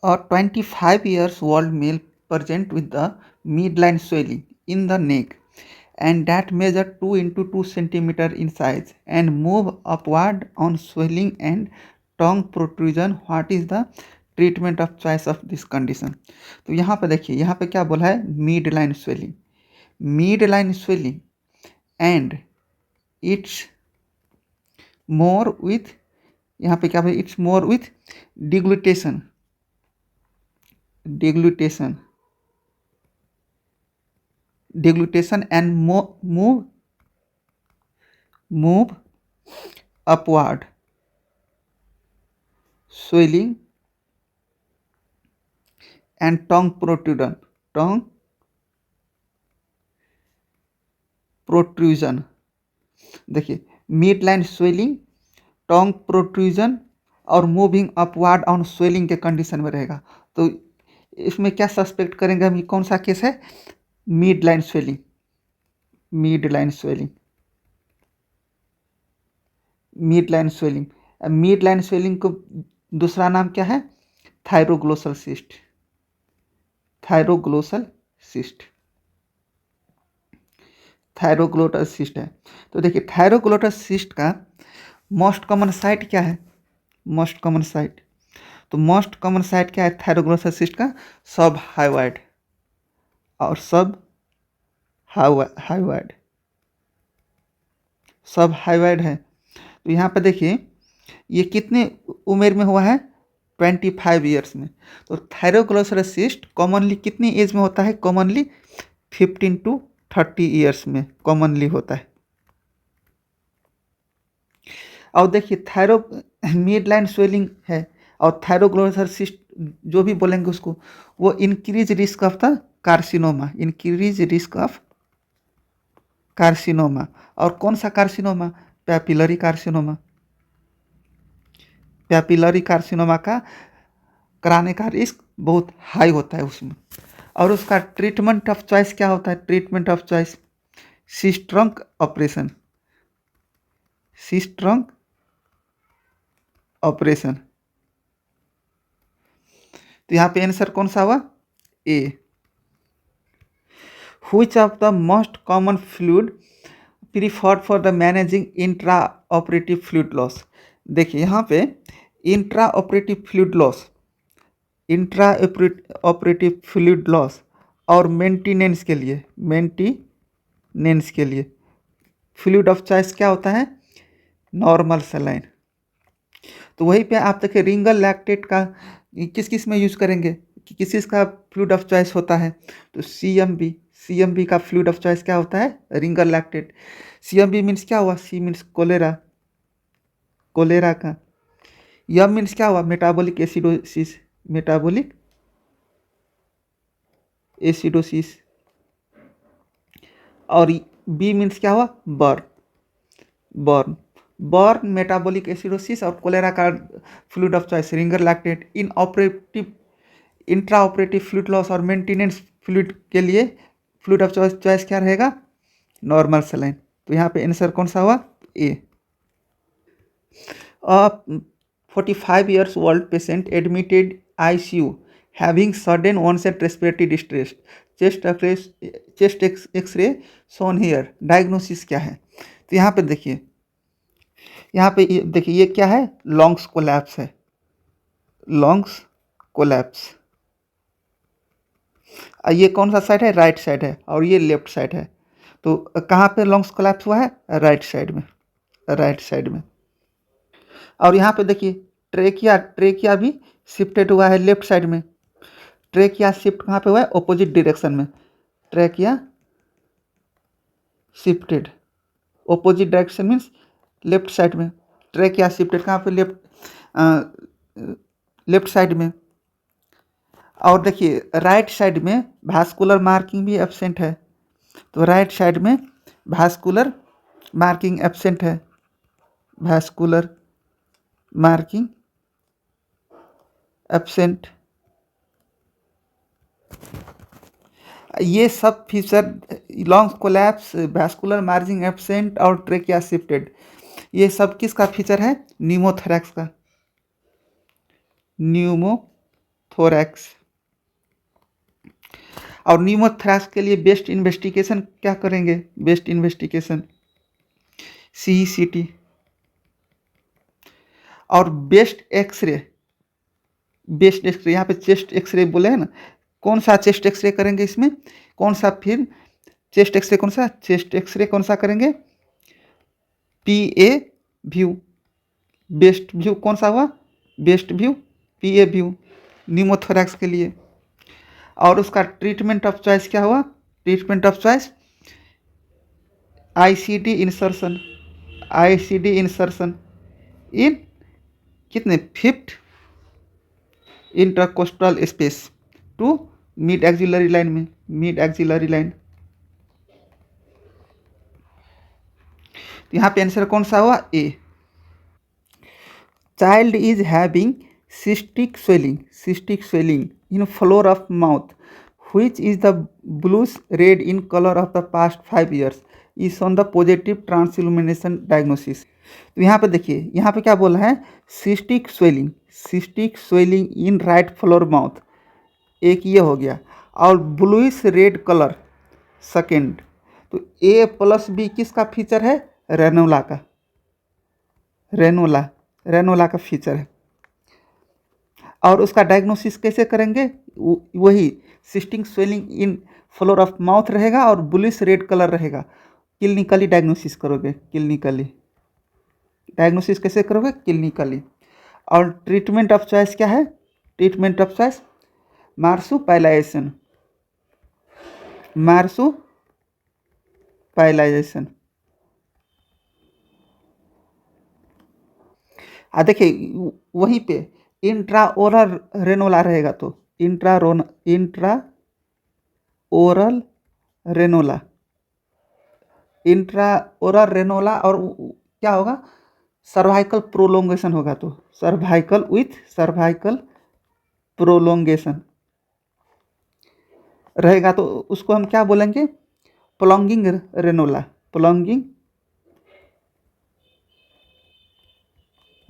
A 25 years old male present with the midline swelling in the neck and that measure 2 into 2 centimeter in size and move upward on swelling and tongue protrusion. What is the treatment of choice of this condition? तो यहाँ पे देखिए, यहाँ पे क्या बोला है, mid line swelling, mid line swelling and it's more with, यहाँ पे क्या बोला, it's more with deglutition, deglutition and move upward, swelling and tongue protrusion. देखिए, mid line swelling, tongue protrusion और मूविंग अपवार्ड ऑन स्वेलिंग के condition में रहेगा। तो इसमें क्या सस्पेक्ट करेंगे हम, ये कौन सा केस है, mid line swelling, mid line swelling, mid line swelling. Mid line swelling को दूसरा नाम क्या है, thyroglossal cyst, thyroglossal cyst, thyroglossal cyst है। तो देखिए, थायरोग्लोटल सिस्ट का मोस्ट कॉमन साइट क्या है, मोस्ट कॉमन साइट, तो मोस्ट कॉमन साइट क्या है थायरोग्लोटल सिस्ट का, सब हाइवाइड और सब हाइवाइड, सब हाइवाइड है। तो यहाँ पे देखिए, ये कितने उम्र में हुआ है, 25 ईयर्स में। तो थायरोग्लोटल सिस्ट कॉमनली कितनी एज में होता है, कॉमनली 15 to 30 ईयर्स में कॉमनली होता है। और देखिए, मिड लाइन स्वेलिंग है और थायरोग्लोटल सिस्ट जो भी बोलेंगे उसको, वो increase risk of the carcinoma, increase risk of carcinoma. और कौन सा carcinoma, papillary carcinoma, papillary carcinoma का कराने का रिस्क बहुत हाई होता है उसमें। और उसका ट्रीटमेंट ऑफ चॉइस क्या होता है, treatment of choice Sistrunk operation, Sistrunk operation. तो यहाँ पे आंसर कौन सा हुआ, A. Which of the most common fluid preferred for the managing intra operative fluid loss. देखिए, यहाँ पे intra operative fluid loss, intra operative fluid loss और मेंटेनेंस के लिए, मेंटेनेंस के लिए फ्लूइड ऑफ चॉइस क्या होता है, नॉर्मल सलाइन। तो वहीं पे आप देखिए, रिंगल लैक्टेट का किस किस में यूज़ करेंगे, किस किस का फ्लूइड ऑफ चॉइस होता है, तो सीएमबी का फ्लूइड ऑफ चॉइस क्या होता है, रिंगल लैक्टेट। सीएमबी मीन्स क्या हुआ, सी मीन्स कोलेरा, कोलेरा का, यम मीन्स क्या हुआ, मेटाबॉलिक एसिडोसिस, मेटाबॉलिक एसिडोसिस। और बी मीन्स क्या हुआ, burn, burn, burn, metabolic acidosis और कोलेरा का fluid of choice Ringer lactate. In operative, intra operative fluid loss और मेंटेनेंस फ्लूइड के लिए फ्लूइड ऑफ चॉइस क्या रहेगा, नॉर्मल सलाइन। तो यहाँ पे आंसर कौन सा हुआ, ए। 45 years old patient admitted ICU having sudden onset respiratory distress, chest x-ray shown here, diagnosis क्या है। तो यहाँ पे देखिए, यहाँ पे देखिए, ये क्या है, लॉन्ग्स कोलैप्स है, लॉन्ग्स कोलैप्स। ये कौन सा साइड है, राइट साइड है और ये लेफ्ट साइड है। तो कहाँ पे लॉन्ग्स कोलैप्स हुआ है, राइट साइड में, राइट साइड में। और यहाँ पे देखिए, ट्रेकिया भी शिफ्टेड हुआ है लेफ्ट साइड में। ट्रेकिया शिफ्ट कहाँ पे हुआ है, ऑपोजिट डायरेक्शन में, trachea shifted opposite direction means left side में, ट्रेकिया शिफ्टेड कहाँ पे, लेफ्ट साइड में। और देखिए, राइट साइड में भास्कुलर मार्किंग भी एब्सेंट है। तो राइट साइड में भास्कुलर मार्किंग एब्सेंट है, भास्कुलर मार्किंग एब्सेंट। ये सब feature, longs collapse, vascular margin absent और ट्रेकिया शिफ्टेड, ये सब किसका फीचर है, न्यूमोथोरैक्स का, न्यूमोथोरैक्स निमोथोरैक्स। और निमोथोरैक्स के लिए बेस्ट इन्वेस्टिगेशन क्या करेंगे? Best investigation CECT। और बेस्ट एक्सरे यहाँ पे चेस्ट एक्सरे बोले हैं ना, कौन सा चेस्ट एक्सरे करेंगे इसमें? कौन सा फिर चेस्ट एक्सरे कौन सा? चेस्ट एक्सरे कौन सा करेंगे? PA view. बेस्ट व्यू कौन सा हुआ? Best view PA view pneumothorax के लिए। और उसका ट्रीटमेंट ऑफ चॉइस क्या हुआ? Treatment of choice ICD insertion. ICD insertion in कितने? 5th intercostal space to mid axillary line में, मिड एक्सिलरी लाइन। तो यहाँ पे आंसर कौन सा हुआ? A। Child is having cystic swelling in floor of mouth which is the bluish red in color of the past 5 years is on the positive transillumination diagnosis। तो यहाँ पे देखिए, यहाँ पे क्या बोला है? cystic swelling in right floor mouth, एक ये हो गया। और ब्लूइश रेड कलर सेकेंड। तो A+B किसका फीचर है? रेनोला का। रेनोला का फीचर है। और उसका डायग्नोसिस कैसे करेंगे? वही cystic swelling in floor of mouth रहेगा और ब्लूइश रेड कलर रहेगा। क्लिनिकली डायग्नोसिस करोगे, क्लिनिकली डायग्नोसिस कैसे करोगे? क्लिनिकली। और ट्रीटमेंट ऑफ चॉइस क्या है? Treatment of choice marsupialization. देखिए वहीं पे इंट्राओरल रेनोला रहेगा, तो इंट्राओरल रेनोला और क्या होगा? सर्वाइकल प्रोलोंगेशन होगा। तो सर्वाइकल प्रोलोंगेशन रहेगा, तो उसको हम क्या बोलेंगे? प्लॉन्गिंग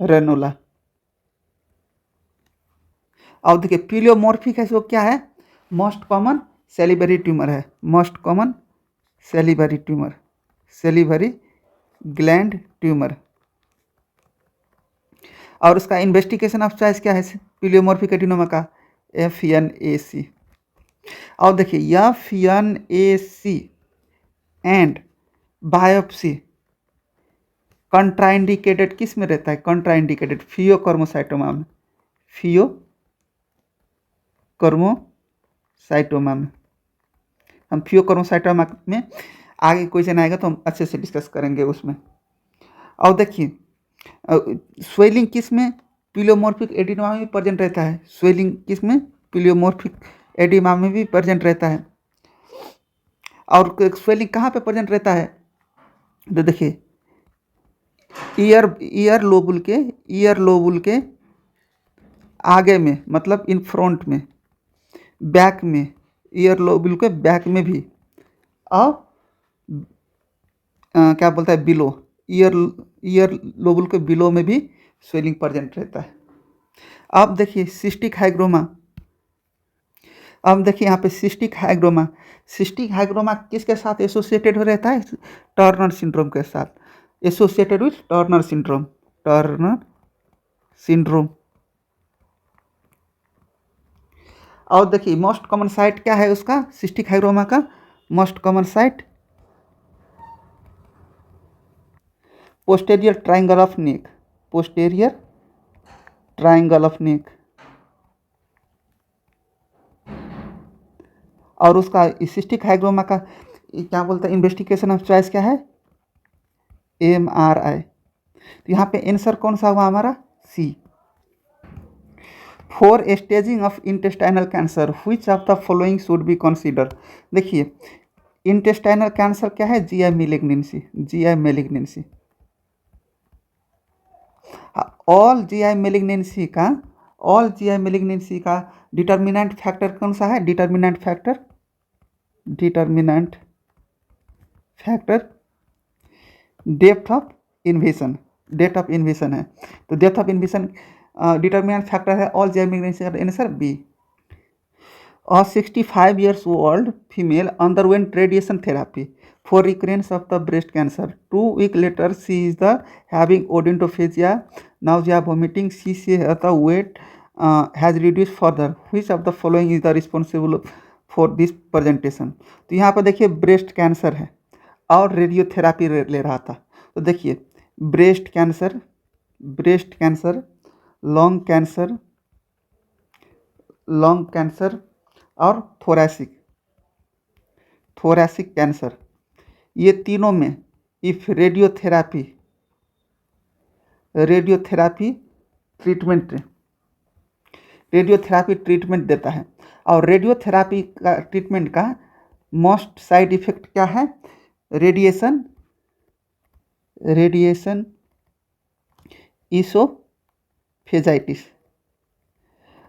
रेनोला। और देखिए प्लियोमॉर्फिक है, वो क्या है? मोस्ट कॉमन सेलिबरी ट्यूमर है। Most common salivary gland tumour. और उसका इन्वेस्टिगेशन ऑफ चॉइस क्या है प्लियोमॉर्फिक एडिनोमा का? FNAC। और देखिए FNAC एंड बायोप्सी कंट्राइंडिकेटेड किस में रहता है? कंट्राइंडिकेटेड फियोक्रोमोसाइटोमा में। हम फियोक्रोमोसाइटोमा में आगे क्वेश्चन आएगा तो हम अच्छे से डिस्कस करेंगे उसमें। और देखिए स्वेलिंग किस में? प्लियोमॉर्फिक एडिनोमा में भी प्रेजेंट रहता है। स्वेलिंग किस में? प्लियोमॉर्फिक एडिनोमा में भी प्रेजेंट रहता है। और स्वेलिंग कहाँ पे प्रेजेंट रहता है? तो देखिए ईयर लोबुल के आगे में, मतलब इन फ्रंट में, बैक में, ईयर लोबुल के बैक में भी, और क्या बोलता है? बिलो, ईयर लोबुल के बिलो में भी स्वेलिंग प्रेजेंट रहता है। अब देखिए सिस्टिक हाइग्रोमा। अब देखिए यहाँ पे सिस्टिक हाइग्रोमा किसके साथ एसोसिएटेड हो रहता है? टर्नर सिंड्रोम के साथ, एसोसिएटेड विथ टर्नर सिंड्रोम। और देखिए मोस्ट कॉमन साइट क्या है उसका? सिस्टिक हाइग्रोमा का most common site posterior triangle of neck. और उसका सिस्टिक हाइग्रोमा का क्या बोलते हैं? इन्वेस्टिगेशन ऑफ चॉइस क्या है? MRI। तो यहाँ पे आंसर कौन सा हुआ हमारा? C। For staging of intestinal cancer which of the following should be consider. देखिए इंटेस्टाइनल कैंसर क्या है? GI malignancy. All GI malignancy का डिटर्मिनेंट फैक्टर कौन सा है? डिटर्मिनेंट फैक्टर डेप्थ ऑफ इन्वेशन है। तो डेप्थ ऑफ इन्वेशन डिटर्मिनेंट फैक्टर है ऑल GI मैलिग्नेंसी का answer B। A 65 years old female underwent radiation therapy for recurrence of the breast cancer. 2 weeks later, she is having odontophagia, nausea, vomiting. She says the weight has reduced further. Which of the following is the responsible for this presentation? तो यहाँ पर देखिए breast cancer है और radiotherapy ले रहा था। तो देखिए ब्रेस्ट कैंसर, लंग कैंसर और थोरैसिक कैंसर, ये तीनों में इफ रेडियोथेरापी ट्रीटमेंट देता है। और रेडियोथेरापी का ट्रीटमेंट का मोस्ट साइड इफेक्ट क्या है? रेडिएशन ईसोफेजाइटिस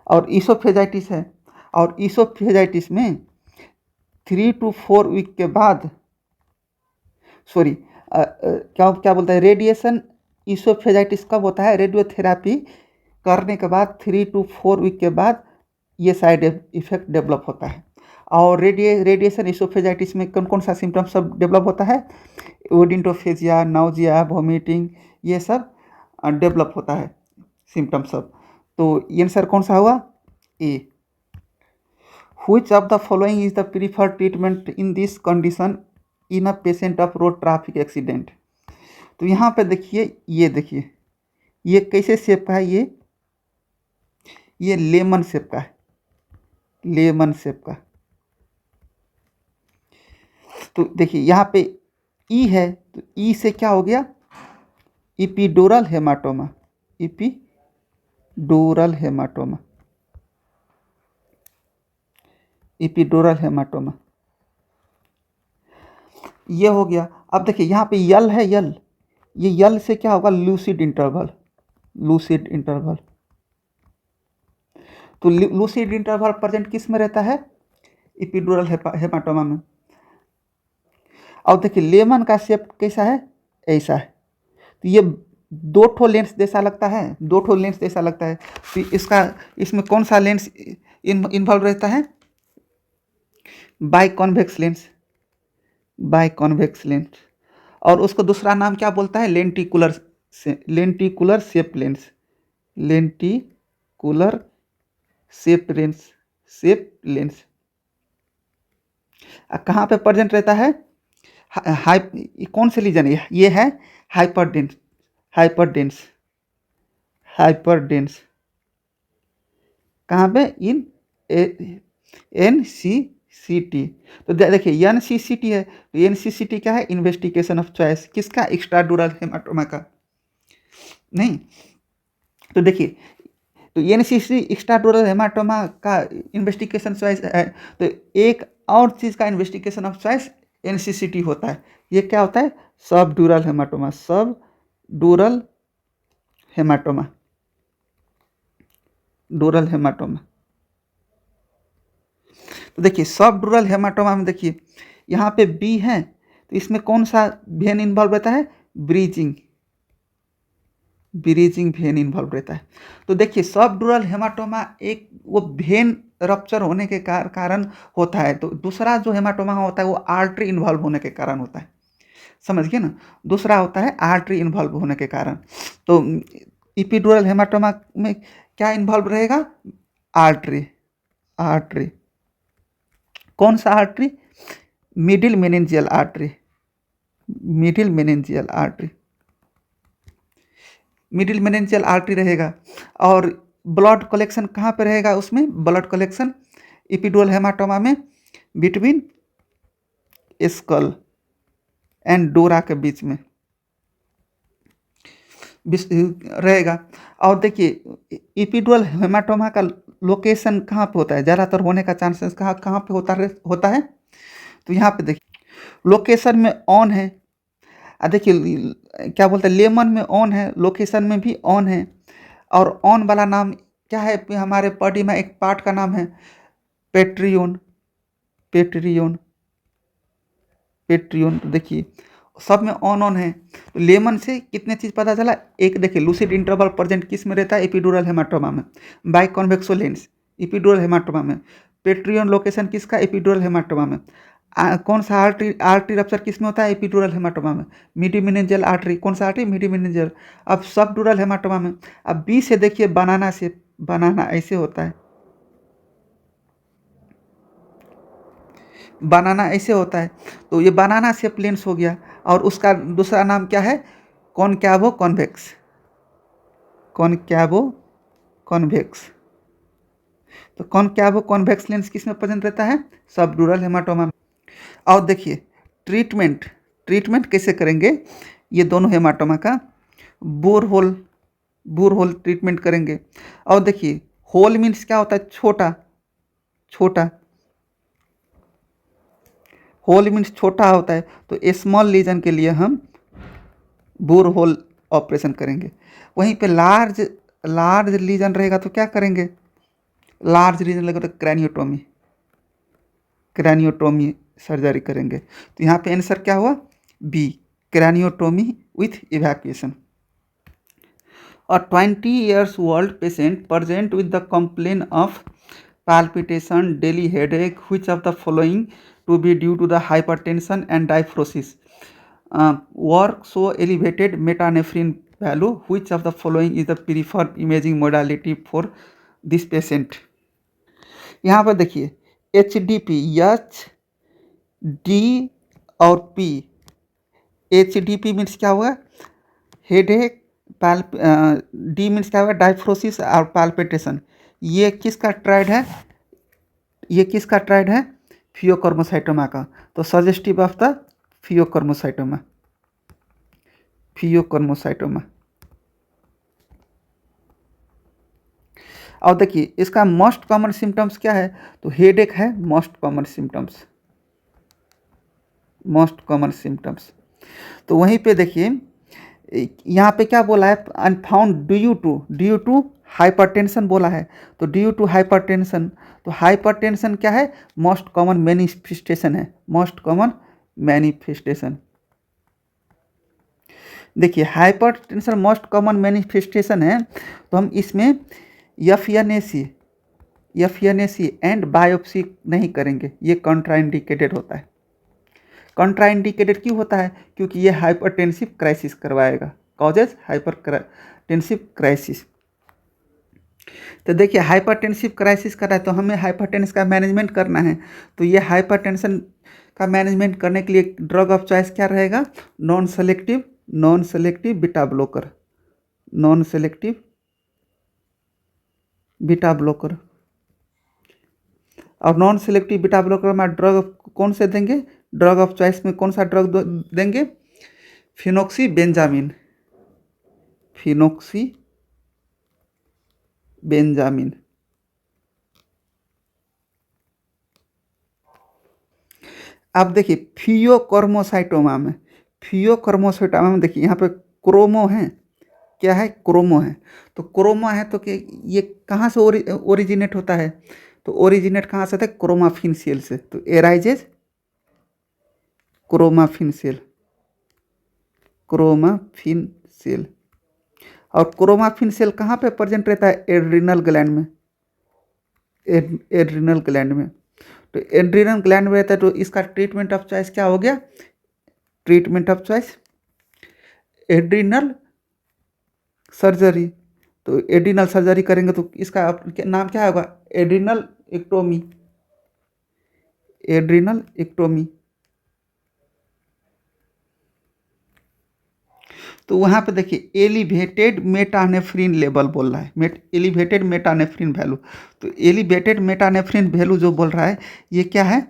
और ईसोफेजाइटिस है। और ईसोफेजाइटिस में 3 to 4 वीक के बाद क्या बोलता है, रेडिएशन ईसोफेजाइटिस कब होता है? रेडियोथेरापी करने के बाद 3 to 4 वीक के बाद ये साइड इफेक्ट डेवलप होता है। और रेडिएशन ईसोफेजाइटिस में कौन कौन सा सिम्टम्स सब डेवलप होता है? ओडिनटोफेजिया, नाउजिया, वोमिटिंग, ये सब डेवलप होता है सिम्टम्स सब। तो आंसर कौन सा हुआ? ए। Which of the following is the preferred treatment in this condition in a patient of road traffic accident? तो यहाँ पे देखिए ये कैसे शेप का है? ये लेमन शेप का है, तो देखिए यहाँ पे ई है, तो ई से क्या हो गया? इपिडोरल हेमाटोमा, ये हो गया। अब देखिए यहाँ पे यल है, ये यल से क्या होगा? Lucid interval. तो लूसिड इंटरवल प्रेजेंट किस में रहता है? इपिडोरल हेमाटोमा में। और देखिए लेमन का शेप कैसा है? ऐसा है। तो ये दो ठो लेंस जैसा लगता है, तो इसमें कौन सा लेंस इन्वॉल्व रहता है? Biconvex lens. और उसको दूसरा नाम क्या बोलता है? Lenticular shape lens. कहाँ पे प्रेजेंट रहता है? कौन से रीजन? ये है हाइपरडेंस। कहाँ पे? इन NCCT। तो देखिए NCCT है, तो NCCT क्या है? Investigation of choice. किसका? एक्स्ट्राड्यूरल हेमाटोमा का। नहीं, तो देखिए तो NCCT एक्स्ट्राड्यूरल हेमाटोमा का इन्वेस्टिगेशन चॉइस है। तो एक और चीज़ का इन्वेस्टिगेशन ऑफ चॉइस NCCT होता है। ये क्या होता है? सब ड्यूरल हेमाटोमा। तो देखिए सब ड्यूरल हेमाटोमा में देखिए यहाँ पे बी है, तो इसमें कौन सा वेन इन्वॉल्व रहता है? ब्रीजिंग वेन इन्वॉल्व रहता है। तो देखिए सब ड्यूरल हेमाटोमा एक वो वेन रप्चर होने के कारण होता है। तो दूसरा जो हेमाटोमा होता है वो आर्टरी इन्वॉल्व होने के कारण होता है, समझ गए ना? दूसरा होता है आर्टरी इन्वॉल्व होने के कारण। तो इपिड्यूरल हेमाटोमा में क्या इन्वॉल्व रहेगा? आर्टरी। कौन सा आर्टरी? मिडिल मेनिंजियल आर्टरी रहेगा। और ब्लड कलेक्शन कहाँ पे रहेगा? उसमें ब्लड कलेक्शन इपिड्यूरल हेमाटोमा में बिटवीन स्कल एंड डोरा के बीच में रहेगा। और देखिए इपिड्यूरल हेमाटोमा का लोकेशन कहाँ पे होता है? ज़्यादातर होने का चांसेस कहाँ पे होता है? तो यहाँ पे देखिए लोकेशन में ऑन है। देखिए क्या बोलते हैं? लेमन में ऑन है, लोकेशन में भी ऑन है। और ऑन वाला नाम क्या है? हमारे बॉडी में एक पार्ट का नाम है पेट्रियोन। तो देखिए सब में ऑन है। तो लेमन से कितने चीज़ पता चला? एक देखिए लूसिड इंटरवल प्रेजेंट किस में रहता है? एपिड्यूरल हेमाटोमा में। बाइकॉन्वेक्सो लेंस एपिड्यूरल हेमाटोमा में। पेट्रियन लोकेशन किसका, एपिड्यूरल हेमाटोमा में। कौन सा आर्टरी रप्चर किस में होता है, एपिड्यूरल हेमाटोमा में। मिडीमेनिंजियल आर्टरी, कौन सा आर्टरी, मिडीमेनिंजियल। अब सबड्यूरल हेमाटोमा में। अब बी से देखिए बनाना से, बनाना ऐसे होता है, बनाना ऐसे होता है, तो ये बनाना शेप लेंस हो गया। और उसका दूसरा नाम क्या है, कॉनकैवो कॉन्वेक्स, कॉनकैवो कॉन्वेक्स। तो कॉनकैवो कॉन्वेक्स लेंस किस में प्रेजेंट रहता है, सबड्यूरल हेमाटोमा में। और देखिए ट्रीटमेंट, ट्रीटमेंट कैसे करेंगे, ये दोनों हेमाटोमा का bore hole, bore hole treatment करेंगे। और देखिए होल मीन्स क्या होता है, छोटा, छोटा, होल मीन्स छोटा होता है, तो स्मॉल लीजन के लिए हम बोर होल ऑपरेशन करेंगे। वहीं पे लार्ज, लार्ज लीजन रहेगा तो क्या करेंगे, लार्ज लीजन लगेगा तो क्रैनियोटोमी, क्रैनियोटोमी सर्जरी करेंगे। तो यहाँ पे आंसर क्या हुआ, B, craniotomy with evacuation. A 20 years old patient present with the complaint of palpitation, daily headache, which of the following to be due to the hypertension and diaphoresis? Work show elevated metanephrine value, which of the following is the preferred imaging modality for this patient? यहाँ पर देखिए H D P, H D और P. H D P means क्या हुआ, headache, D means क्या हुआ, डायफ्रोसिस और palpitation. ये किसका ट्राइड है, ये किसका ट्राइड है, फियोक्रोमोसाइटोमा का। तो suggestive of the pheochromocytoma, pheochromocytoma. और देखिए इसका मोस्ट कॉमन सिम्टम्स क्या है, तो हेडेक है most common symptoms, most common symptoms. तो वहीं पे देखिए यहाँ पे क्या बोला है, अनफाउंड ड्यू टू हाइपरटेंशन बोला है। तो ड्यू टू हाइपरटेंशन, तो हाइपरटेंशन क्या है, मोस्ट कॉमन मैनिफेस्टेशन है, मोस्ट कॉमन मैनिफेस्टेशन। देखिए हाइपरटेंशन मोस्ट कॉमन मैनिफेस्टेशन है, तो हम इसमें एफएनएसी एंड बायोप्सी नहीं करेंगे, ये कॉन्ट्राइंडिकेटेड होता है। कॉन्ट्राइंडिकेटेड क्यों होता है, क्योंकि ये हाइपरटेंसिव क्राइसिस करवाएगा, कॉजेज हाइपरटेंसिव क्राइसिस। तो देखिए हाइपरटेंसिव क्राइसिस कर रहा है, तो हमें हाइपरटेंशन का मैनेजमेंट करना है। तो ये हाइपरटेंशन का मैनेजमेंट करने के लिए ड्रग ऑफ चॉइस क्या रहेगा, non selective beta blocker, non selective beta blocker. और नॉन सेलेक्टिव बीटा ब्लॉकर में ड्रग कौन से देंगे, ड्रग ऑफ चॉइस में कौन सा ड्रग देंगे, फिनोक्सीबेंजामिन, फिनोक्सीबेंजामिन। अब देखिए फियोक्रोमोसाइटोमा में, फियोक्रोमोसाइटोमा में देखिए यहाँ पे क्रोमो है, क्या है, क्रोमो है। तो क्रोमो है तो कि ये कहाँ से ओरिजिनेट होता है, तो ओरिजिनेट कहाँ से होता है, क्रोमाफिन सेल से। तो arises chromaffin cell, chromaffin cell. और क्रोमाफिन सेल कहाँ पे प्रेजेंट रहता है, एड्रिनल ग्लैंड में, एड्रिनल ग्लैंड में। तो एड्रिनल ग्लैंड में रहता है, तो इसका ट्रीटमेंट ऑफ चॉइस क्या हो गया, treatment of choice adrenal surgery. तो एड्रिनल सर्जरी करेंगे तो इसका नाम क्या होगा, एड्रिनल एक्टोमी, एड्रिनल एक्टोमी। तो वहाँ पे देखिए एलिवेटेड मेटानेफ्रिन लेवल बोल रहा है, एलिवेटेड मेटानेफ्रिन वैल्यू। तो एलिवेटेड मेटानेफ्रिन वैल्यू जो बोल रहा है ये क्या है,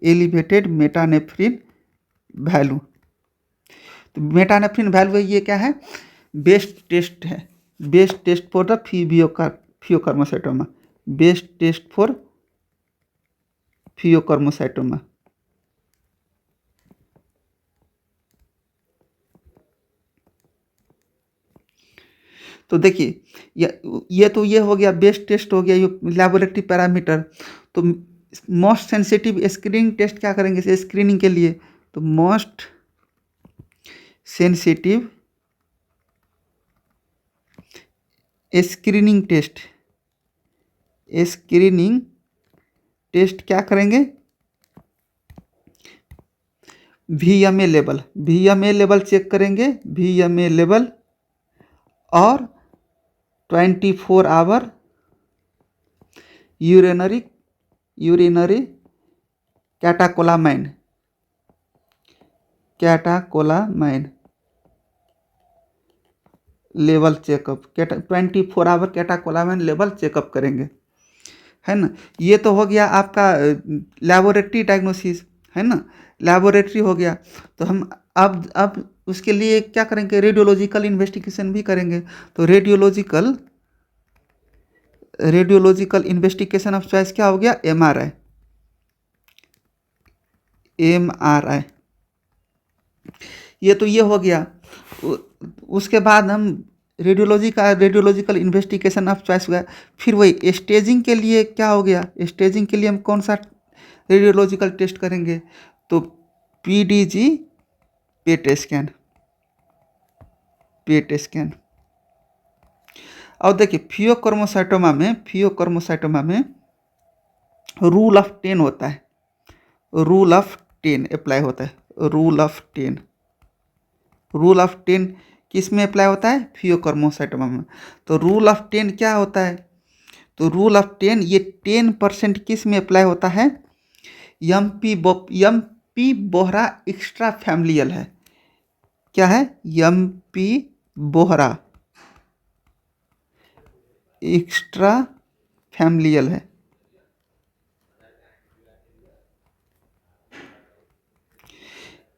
एलिवेटेड मेटानेफ्रिन वैल्यू। तो मेटानेफ्रिन वैल्यू ये क्या है, बेस्ट टेस्ट है, best test for the pheochromocytoma, best test for pheochromocytoma. तो देखिए ये तो ये हो गया, बेस्ट टेस्ट हो गया, ये लैबोरेटरी पैरामीटर। तो मोस्ट सेंसिटिव स्क्रीनिंग टेस्ट क्या करेंगे स्क्रीनिंग के लिए, तो most sensitive screening test, screening test क्या करेंगे, VMA level, VMA level check करेंगे, VMA लेवल, और 24 hour urinary catecholamine level checkup, 24 hour catecholamine level checkup करेंगे, है ना। ये तो हो गया आपका लैबोरेटरी डायग्नोसिस, है ना, लैबोरेटरी हो गया। तो हम अब उसके लिए क्या करेंगे, रेडियोलॉजिकल इन्वेस्टिगेशन भी करेंगे। तो रेडियोलॉजिकल इन्वेस्टिगेशन ऑफ चॉइस क्या हो गया, MRI। ये तो ये हो गया। उसके बाद हम रेडियोलॉजिकल इन्वेस्टिगेशन ऑफ चॉइस हुआ। फिर वही स्टेजिंग के लिए क्या हो गया, स्टेजिंग के लिए हम कौन सा रेडियोलॉजिकल टेस्ट करेंगे, तो PDG पेट स्कैन। और देखिए फियोक्रोमोसाइटोमा में रूल ऑफ 10 होता है, रूल ऑफ 10 अप्लाई होता है, रूल ऑफ 10 किस में अप्लाई होता है, फियोक्रोमोसाइटोमा में। तो रूल ऑफ 10 क्या होता है, तो रूल ऑफ 10 ये 10% किस में अप्लाई होता है, MP बोहरा एक्स्ट्रा फैमिलियल है। क्या है, MP बोहरा एक्स्ट्रा फैमिलियल है।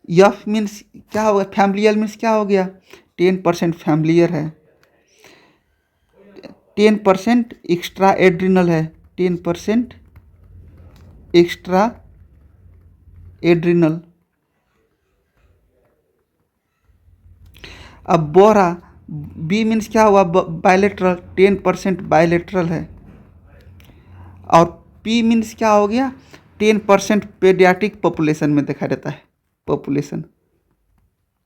यफ मीन्स क्या होगा, फैमिलियल मीन्स क्या हो गया, 10% फैमिलियर है, 10% एक्स्ट्रा एड्रिनल है, 10% एक्स्ट्रा एड्रिनल। अब बोरा B मीन्स क्या हुआ, बायलेटरल, 10% बायलेटरल है। और P मीन्स क्या हो गया, 10% पेडियाट्रिक पॉपुलेशन में देखा देता है, पॉपुलेशन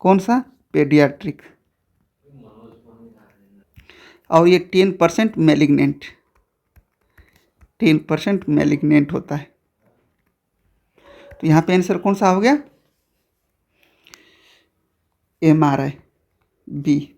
कौन सा, पेडियाट्रिक। और ये 10% मैलिग्नेंट, 10% मैलिग्नेंट होता है। तो यहाँ पे आंसर कौन सा हो गया, MRI B।